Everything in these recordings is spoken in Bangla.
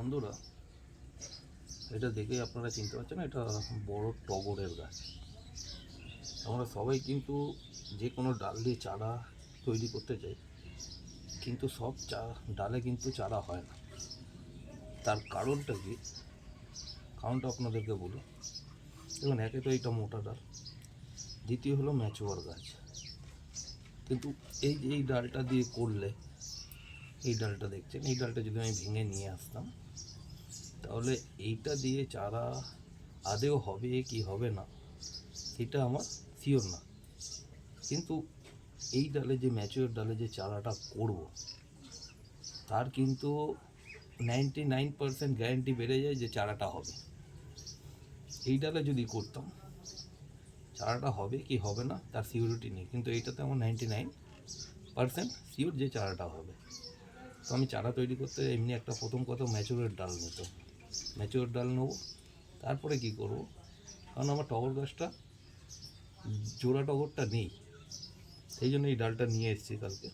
বন্ধুরা, এটা দেখেই আপনারা চিনতে পারছেন এটা বড় টগরের গাছ। আমরা সবাই কিন্তু যে কোনো ডাল দিয়ে চারা তৈরি করতে চাই, কিন্তু সব ডালে কিন্তু চারা হয় না। তার কারণটা কি? কারণটা আপনাদেরকে বলি। দেখুন, একে তো এইটা মোটা ডাল, দ্বিতীয় হলো ম্যাচিওর গাছ। কিন্তু এই ডালটা দিয়ে করলে, এই ডালটা দেখছেন, এই ডালটা যদি আমি ভেঙে নিয়ে আসতাম, তাহলে এইটা দিয়ে চারা আদেও হবে কি হবে না সেটা আমার শিওর না। কিন্তু এই ডালে যে ম্যাচিওর ডালে যে চারাটা করব, তার কিন্তু 99% গ্যারেন্টি বেড়ে যায় যে চারাটা হবে। এই ডালে যদি করতাম, চারাটা হবে কি হবে না তার সিওরিটি নেই, কিন্তু এইটাতে আমার 99% শিওর যে চারাটা হবে। তো আমি চারা তৈরি করতে এমনি একটা প্রথম কথা ম্যাচিওর ডাল নিতে, ম্যাচিওর ডাল নেবো। তারপরে কি করব, কারণ আমার টগর গাছটা জোড়া টগরটা নেই, সেই জন্য এই ডালটা নিয়ে এসেছি কালকে।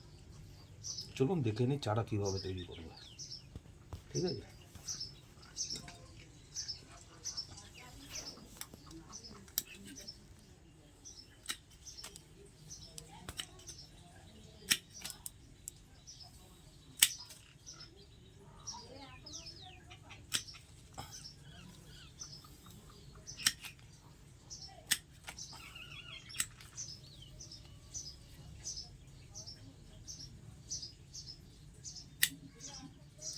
চলুন দেখে নিই চারা কীভাবে তৈরি করবো। ঠিক আছে,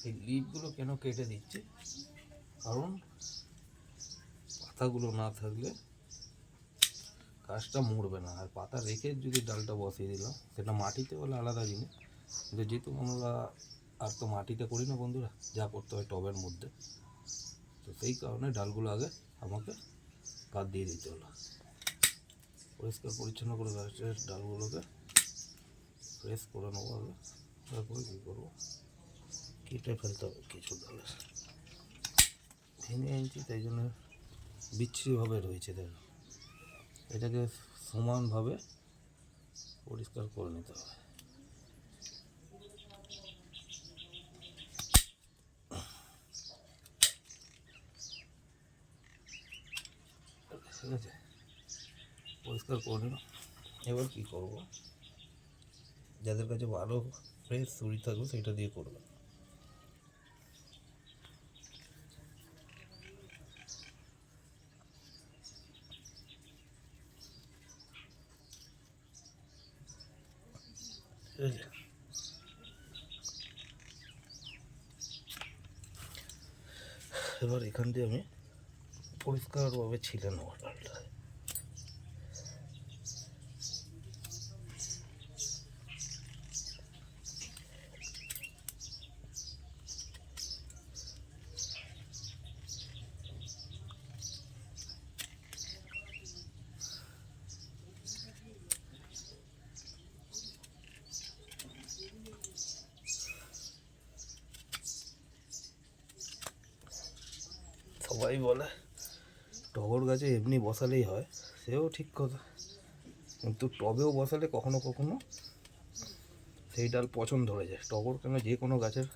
এই লিভগুলো কেন কেটে দিচ্ছি, কারণ পাতাগুলো না থাকলে গাছটা মরবে না। আর পাতা রেখে যদি ডালটা বসিয়ে দিলাম, সেটা মাটিতে হলে আলাদা জিনিস, কিন্তু যেহেতু আমরা আর তো মাটিতে করি না বন্ধুরা, যা করতে হয় টবের মধ্যে, তো সেই কারণে ডালগুলো আগে আমাকে কাট দিয়ে দিতে হলো। পরিষ্কার পরিচ্ছন্ন করে গাছের ডালগুলোকে ফ্রেশ করে নেবো আগে, তারপরে কী করবো, কেটে ফেলতে হবে কিছু ডালে। ভেঙে আনছি তাই জন্য বিচ্ছিরিভাবে রয়েছে, দেখো, এটাকে সমানভাবে পরিষ্কার করে নিতে হবে। ঠিক আছে, পরিষ্কার করে নিলাম। এবার কী করবো, যাদের কাছে ভালো ফ্রেশ ছুরি থাকবে সেটা দিয়ে করবে। ঠিক আছে, এবার এখান দিয়ে আমি পরিষ্কারভাবে ছিলে নেবো ডালটা। সবাই বলে টগর গাছে এমনি বসালেই হয়, সেও ঠিক কথা, কিন্তু টবেও বসালে কখনো কখনো সেই ডাল পছন্দ হয়ে যায়। টগর কেন, যে কোনো গাছের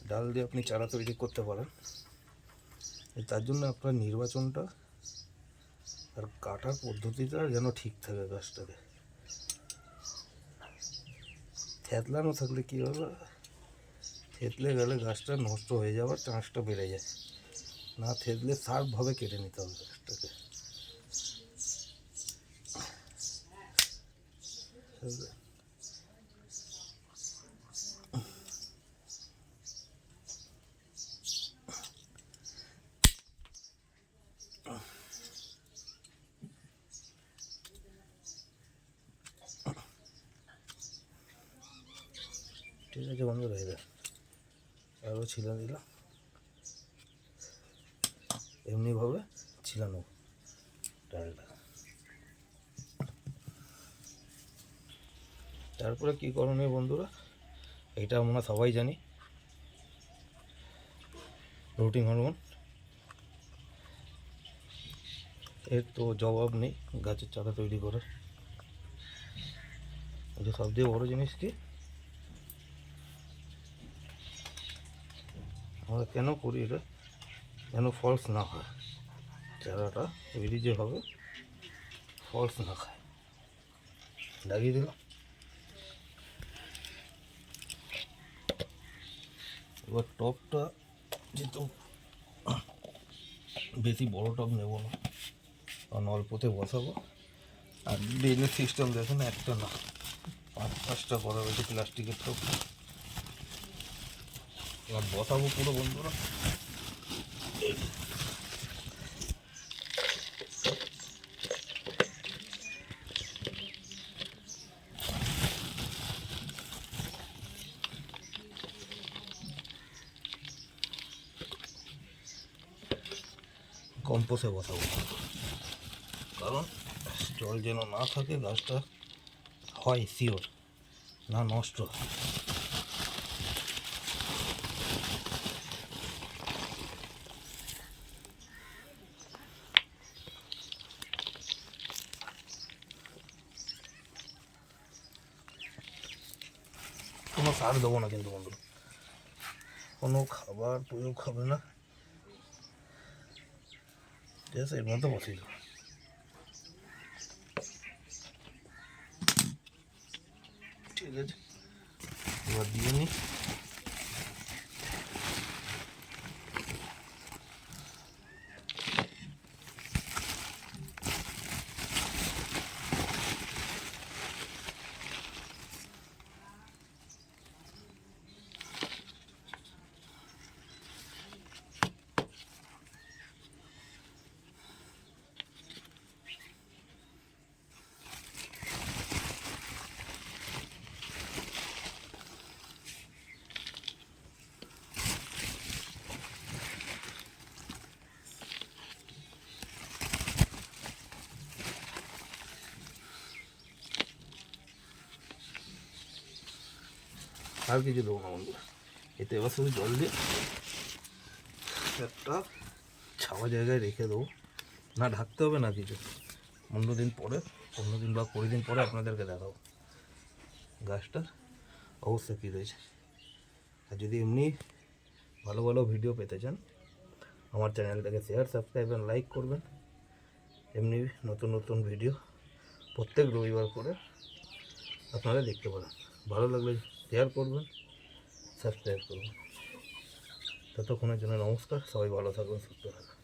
ডাল দিয়ে আপনি চারা তৈরি করতে পারেন। তার জন্য আপনার নির্বাচনটা আর কাটার পদ্ধতিটা যেন ঠিক থাকে। গাছটাকে থেতলানো থাকলে কী হবে, থেতলে গেলে গাছটা নষ্ট হয়ে যাওয়ার চান্সটা বেড়ে যায়। না থেতলে শার্পভাবে কেটে নিতে হবে গাছটাকে। ঠিক আছে বন্ধুরা, এবার আরও ছিলা দিলাম, এমনিভাবে ছিলানো ডালটা। তারপরে কী করণীয় বন্ধুরা, এটা আমরা সবাই জানি, রুটিন হরমোন, এর তো জবাব নেই গাছের চারা তৈরি করার। যে সবচেয়ে বড়ো জিনিস কি, আমরা কেন করি এটা, যেন ফলস না হয়, চারাটা তৈরি যে হবে ফলস না খায়। লাগিয়ে দিলাম। এবার টবটা যেহেতু বেশি বড় টব নেব না, কারণ অল্পতে বসাবো। আর ড্রেনের সিস্টেম দেখুন, একটা না 5-5টা করা রয়েছে প্লাস্টিকের টব। এবার বসাবো পুরো বন্ধুরা। কম্পোসে বসাবো, কারণ জল যেন না থাকে, গাছটা হয় শিওর না নষ্ট হয়। কোনো সার দেবো না কিন্তু বন্ধুরা, কোনো খাবার প্রয়োগ হবে না, ঠিক আছে? এর মধ্যে বসিয়ে দেবো। ঠিক আছে, এবার দিয়ে নিই। আর কিছু দেবো না বন্ধুরা, এতে এবার শুধু জল দিয়ে একটা ছাওয়া জায়গায় রেখে দেবো। না ঢাকতে হবে না কিছু। 15 দিন পরে, 15 দিন বা 20 দিন পরে আপনাদেরকে দেখাবো গাছটার অবস্থা কী রয়েছে। আর যদি এমনি ভালো ভালো ভিডিও পেতে চান, আমার চ্যানেলটাকে শেয়ার, সাবস্ক্রাইব আর লাইক করবেন। এমনি নতুন নতুন ভিডিও প্রত্যেক রবিবার করে আপনারা দেখতে পারেন। ভালো লাগলে শেয়ার করবেন, সাবস্ক্রাইব করবেন। ততক্ষণের জন্য নমস্কার, সবাই ভালো থাকুন, সুস্থ থাকুন।